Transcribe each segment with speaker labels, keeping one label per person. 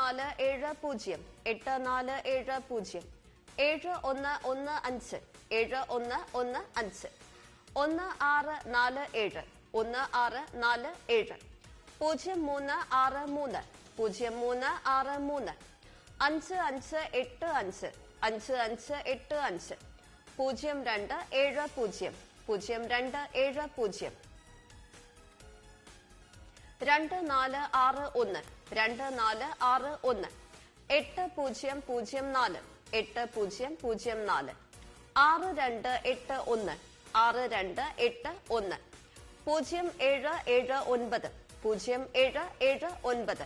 Speaker 1: 8470 8470 7115 7115 1647 1647 0363 0363 5585 5585 0270 0270 2461 2461 8004 8004 6281 6281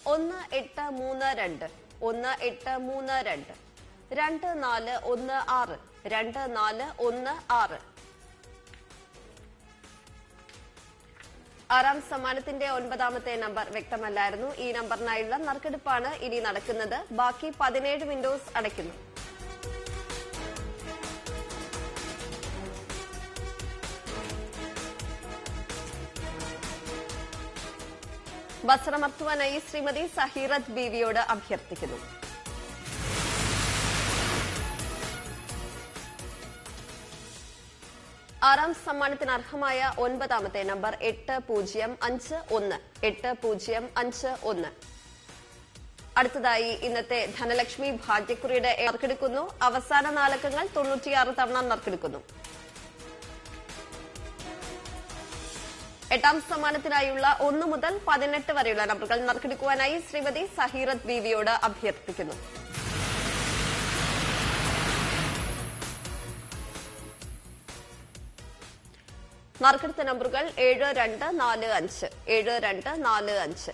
Speaker 1: 0779 0779 1832 1832 2416 2416 ആറാം സമ്മാനത്തിന്റെ 9ാമത്തെ നമ്പർ വ്യക്തമല്ലായിരുന്നു. ഈ നമ്പറിനായുള്ള നറുക്കെടുപ്പാണ് ഇനി നടക്കുന്നത്. ബാക്കി 17 വിൻഡോസ് അടയ്ക്കുന്നു. ബസറമർത്തുവാനായി ശ്രീമതി സഹീറത്ത് ബീവിയോട് അഭ്യർത്ഥിക്കുന്നു. ആറാം സമ്മാനത്തിന് അർഹമായ 9ാമത്തെ നമ്പർ 8051 8051. അടുത്തതായി ഇന്നത്തെ ധനലക്ഷ്മി ഭാഗ്യക്കുറിയുടെ നറുക്കെടുക്കുന്നു. അവസാന 4 അക്കങ്ങൾ 96 തവണ നറുക്കെടുക്കുന്നു. 8ാം സമ്മാനത്തിനായുള്ള 1 മുതൽ 18 വരെയുള്ള നമ്പറുകൾ നറുക്കെടുക്കുവാനായി ശ്രീമതി സഹീറത്ത് ബീവിയോട് അഭ്യർത്ഥിക്കുന്നു. നറുക്കെടുത്ത നമ്പറുകൾ 7245 7245